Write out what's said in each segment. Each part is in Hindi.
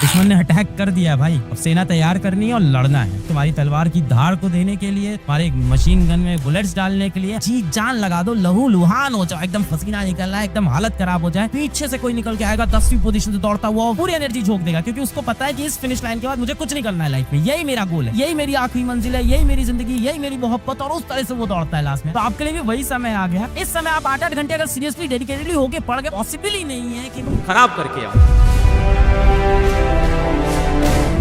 दुश्मन ने अटैक कर दिया है भाई, अब सेना तैयार करनी है और लड़ना है। तुम्हारी तलवार की धार को देने के लिए, तुम्हारे मशीन गन में बुलेट्स डालने के लिए जी जान लगा दो, लहू लुहान हो जाओ, एकदम पसीना निकल रहा है, एकदम हालत खराब हो जाए, पीछे से कोई निकल के आएगा 10वीं पोजीशन से दौड़ता हुआ, पूरी एनर्जी झोंक देगा, क्योंकि उसको पता है कि इस फिनिश लाइन के बाद मुझे कुछ नहीं करना है लाइफ में, यही मेरा गोल है, यही मेरी आखिरी मंजिल है, यही मेरी जिंदगी, यही मेरी मोहब्बत, और उस तरह से वो दौड़ता है लास्ट में। तो आपके लिए भी वही समय आ गया। इस समय आप 8-8 घंटे अगर सीरियसली डेडिकेटेडली होके पढ़ गए, पॉसिबल ही नहीं है कि तुम खराब करके आओ।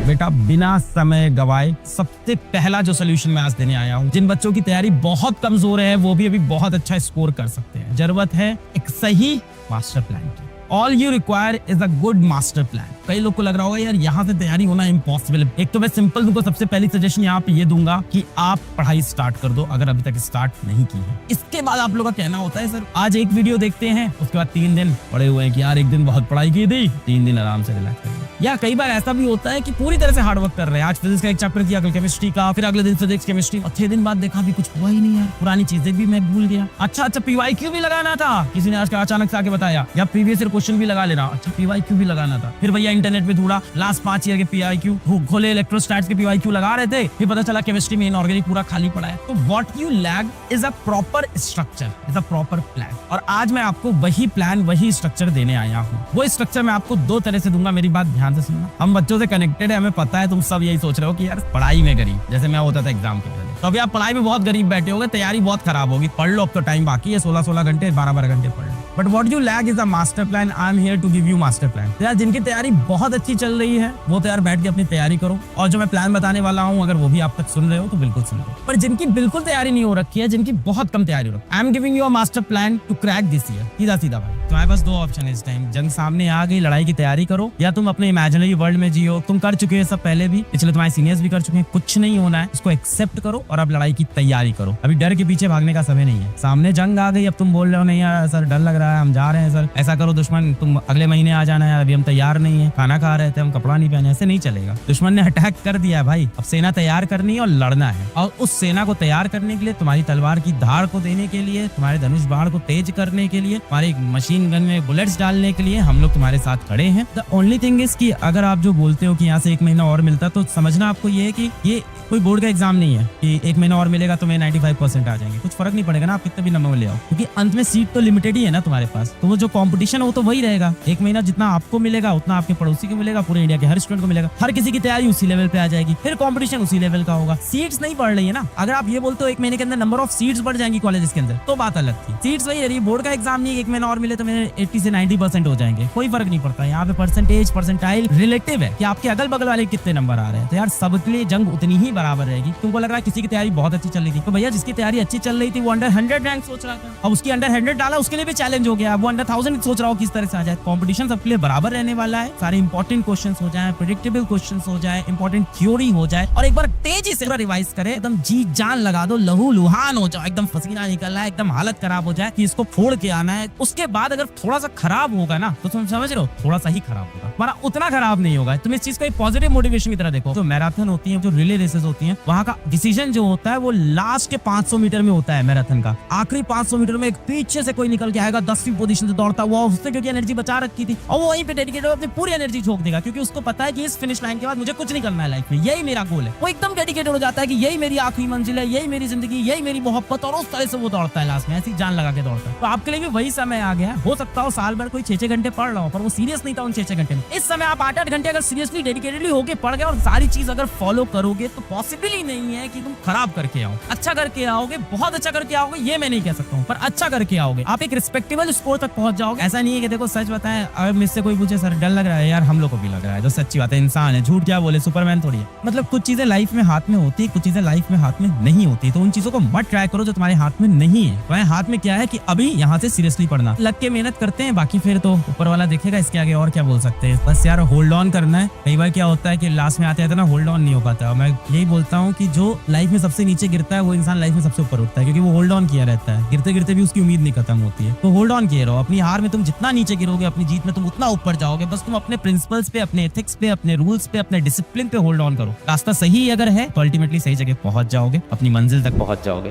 बेटा बिना समय गवाए सबसे पहला जो सोल्यूशन मैं आज देने आया हूँ, जिन बच्चों की तैयारी बहुत कमजोर है वो भी अभी बहुत अच्छा स्कोर कर सकते हैं। जरूरत है एक सही मास्टर प्लान की। All you require is a good master plan. कई लोग को लग रहा होगा यार यहाँ से तैयारी होना इम्पॉसिबल है। एक तो मैं सिंपल तुमको सबसे पहली सजेशन यहाँ पे ये दूंगा कि आप पढ़ाई स्टार्ट कर दो, अगर अभी तक स्टार्ट नहीं की है। इसके बाद आप लोगों का कहना होता है सर आज एक वीडियो देखते हैं, उसके बाद 3 दिन पड़े हुए हैं कि यार एक दिन बहुत पढ़ाई की थी, 3 दिन आराम से रिलैक्स करेंगे। या कई बार ऐसा भी होता है कि पूरी तरह से हार्ड वर्क कर रहे हैं, आज फिजिक्स का एक चैप्टर किया, कल केमिस्ट्री का, फिर अगले दिन फिजिक्स केमिस्ट्री, और 6 दिन बाद देखा भी कुछ हुआ ही नहीं यार, पुरानी चीजें भी मैं भूल गया। अच्छा PYQ भी लगाना था, किसी ने आज अचानक से आके बताया, या प्रीवियस ईयर क्वेश्चन भी लगा लेना। अच्छा PYQ भी लगाना था, फिर भैया इंटरनेट पे ढूंढा, लास्ट 5 ईयर के PYQ खोले, इलेक्ट्रोस्टैट्स के PYQ लगा रहे थे, फिर पता चला केमिस्ट्री में इनऑर्गेनिक पूरा खाली पड़ा है। तो what you lack is a proper structure, is a proper plan. और आज मैं आपको वही प्लान, वही स्ट्रक्चर देने आया हूँ। वो स्ट्रक्चर मैं आपको 2 तरह से दूंगा, मेरी बात ध्यान से सुनना। हम बच्चों से कनेक्टेड है, हमें पता है तुम सब यही सोच रहे हो कि यार पढ़ाई में गरीब, जैसे मैं होता था एग्जाम के पहले, तो अभी आप पढ़ाई में बहुत गरीब बैठे होगे, तैयारी बहुत खराब होगी। पढ़ लो, अब तो टाइम बाकी है, 16-16 घंटे 12-12 घंटे पढ़ लो। But what you lack is a master plan. I am here to give you master plan. यार जिनकी तैयारी बहुत अच्छी चल रही है वो तो यार बैठ के अपनी तैयारी करो, और जो मैं प्लान बताने वाला हूँ अगर वो भी आप तक सुन रहे हो तो बिल्कुल सुन लो। पर जिनकी बिल्कुल तैयारी नहीं हो रखी है, जिनकी बहुत कम तैयारी हो रखी है, I am giving you a master plan to crack this year. सीधा सीधा भाई, तुम्हारे पास 2 ऑप्शन है इस टाइम। जंग सामने आ गई, लड़ाई की तैयारी करो, या तुम अपने इमेजिनरी वर्ल्ड में जियो। तुम कर चुके हो सब पहले भी, पिछले तुम्हारे सीनियर्स भी कर चुके हैं। कुछ नहीं होना है, इसको एक्सेप्ट करो और अब लड़ाई की तैयारी करो। अभी डर के पीछे भागने का समय नहीं है, सामने जंग आ गई, अब तुम बोल रहे हो नहीं यार सर डर लग रहा है, हम जा रहे हैं सर, ऐसा करो दुश्मन तुम अगले महीने आ जाना है, अभी हम तैयार नहीं है, खाना खा रहे थे, हम कपड़ा नहीं पहने, ऐसे नहीं चलेगा। दुश्मन ने अटैक कर दिया है भाई, अब सेना तैयार करनी है और लड़ना है। और उस सेना को तैयार करने के लिए, तुम्हारी तलवार की धार को देने के लिए, तुम्हारे धनुष बाण को तेज करने के लिए, तुम्हारी मशीन गन में बुलेट्स डालने के लिए हम लोग तुम्हारे साथ खड़े हैं। द ओनली थिंग इज कि अगर आप जो बोलते हो कि यहाँ से 1 महीना और मिलता, तो समझना आपको ये है कि ये कोई बोर्ड का एग्जाम नहीं है कि 1 महीना और मिलेगा तो मैं 95% आ जाएंगे। कुछ फर्क नहीं पड़ेगा ना, आप कितने भी नंबर ले आओ, क्योंकि अंत में सीट तो लिमिटेड ही है ना तुम्हारे पास। तो वो जो कंपटीशन है वो तो वही रहेगा। 1 महीना जितना आपको मिलेगा उतना आपके पड़ोसी को मिलेगा, पूरे इंडिया के हर स्टूडेंट को मिलेगा, हर किसी की तैयारी उसी लेवल पे आ जाएगी, फिर कंपटीशन उसी लेवल का होगा। सीट्स नहीं बढ़ रही है ना। अगर आप ये बोलते हो 1 महीने के अंदर नंबर ऑफ सीट्स बढ़ जाएंगी कॉलेज के अंदर, तो बात अलग थी। सीट्स वही रही, बोर्ड का एग्जाम नहीं, 1 महीना और मिले तो मेरे 80 से 90% हो जाएंगे, कोई फर्क नहीं पड़ता। यहाँ पे परसेंटेज परसेंटाइल रिलेटिव है कि आपके अगल बगल वाले कितने नंबर आ रहे हैं। तो यार सबके लिए जंग उतनी ही बराबर रहेगी। तुमको लग रहा है किसी की तैयारी बहुत अच्छी चल रही थी, तो भैया जिसकी तैयारी अच्छी चल रही थी वो अंडर 100 रैंक सोच रहा था, अब उसकी अंडर 100 डाला, उसके लिए भी चैलेंज हो गया, वो अंडर 1000 सोच रहा हो किस तरह से आ जाए। कंपटीशन सबके लिए बराबर रहने वाला है, सारे इंपॉर्टेंट क्वेश्चंस हो जाए, प्रेडिक्टेबल क्वेश्चंस हो जाए, इंपॉर्टेंट थ्योरी हो जाए, और एक बार तेजी से रिवाइज करे, एकदम जी जान लगा दो, लहू लुहान हो जाओ, एकदम पसीना निकल रहा है, एकदम हालत खराब हो जाए कि इसको फोड़ के आना है। उसके बाद अगर थोड़ा सा खराब होगा ना, तो तुम समझ रहे हो थोड़ा सा ही खराब होगा, हमारा उतना खराब नहीं होगा। तुम इस चीज को एक पॉजिटिव मोटिवेशन की तरह देखो। जो मैराथन होती है, जो रिले रेसेस होती है, वहाँ का डिसीजन जो होता है वो लास्ट के 500 मीटर में होता है। मैराथन का आखिरी 500 मीटर में एक पीछे से कोई निकल के आएगा 10वीं पोजीशन से दौड़ता हुआ, उसने क्योंकि एनर्जी बचा रखी थी, और वो वहीं पे डेडिकेटेड अपनी पूरी एनर्जी झोंक देगा, क्योंकि उसको पता है कि इस फिनिश लाइन के बाद मुझे कुछ नहीं करना है लाइफ में, यही मेरा गोल है। वो एकदम डेडिकेटेड हो जाता है कि यही मेरी आखिरी मंजिल है, यही मेरी जिंदगी, यही मेरी मोहब्बत, और उस तरह से वो दौड़ता है लास्ट में, ऐसी जान लगा के दौड़ता है। तो आपके लिए भी वही समय आ गया है। हो सकता हो साल भर कोई 6-6 घंटे पढ़ रहा हो, पर वो सीरियस नहीं था उन 6-6 घंटे में। इस समय आप 8-8 घंटे अगर सीरियसली डेडिकेटेडली होके पढ़ गए और सारी चीज अगर फॉलो करोगे, तो पॉसिबल ही नहीं है कि तुम खराब करके आओ। अच्छा करके आओगे, बहुत अच्छा करके आओगे, ये मैं नहीं कह सकता हूँ, पर अच्छा करके आओगे, आप एक रिस्पेक्टेबल स्कोर तक पहुंच जाओगे। ऐसा नहीं है कि देखो सच बताएं, अगर मुझसे कोई पूछे सर डर लग रहा है, यार हम लोग को भी लग रहा है, जो सच्ची बात है, इंसान है, झूठ क्या बोले, सुपरमैन थोड़ी है। मतलब कुछ चीजें लाइफ में हाथ में होती है, कुछ चीजें लाइफ में हाथ में नहीं होती, तो उन चीजों को मत ट्राई करो जो तुम्हारे हाथ में नहीं है। तुम्हारे हाथ में क्या है कि अभी यहाँ से सीरियसली पढ़ना, लग के मेहनत करते हैं, बाकी फिर तो ऊपर वाला देखेगा, इसके आगे और क्या बोल सकते हैं। बस यार होल्ड ऑन करना है। कई बार क्या होता है कि लास्ट में आते आते ना होल्ड ऑन नहीं हो पाता। मैं यही बोलता हूँ कि जो लाइफ में सबसे नीचे गिरता है वो इंसान लाइफ में सबसे ऊपर उठता है, क्योंकि वो होल्ड ऑन किया रहता है। गिरते गिरते भी उसकी उम्मीद नहीं खत्म होती है। तो होल्ड ऑन किए रहो। अपनी हार में तुम जितना नीचे गिरोगे, अपनी जीत में तुम उतना ऊपर जाओगे। बस तुम अपने प्रिंसिपल्स पे, अपने एथिक्स पे, अपने रूल्स पे, अपने डिसिप्लिन पे होल्ड ऑन करो। रास्ता सही अगर है तो अल्टीमेटली सही जगह पहुंच जाओगे, अपनी मंजिल तक पहुंच जाओगे।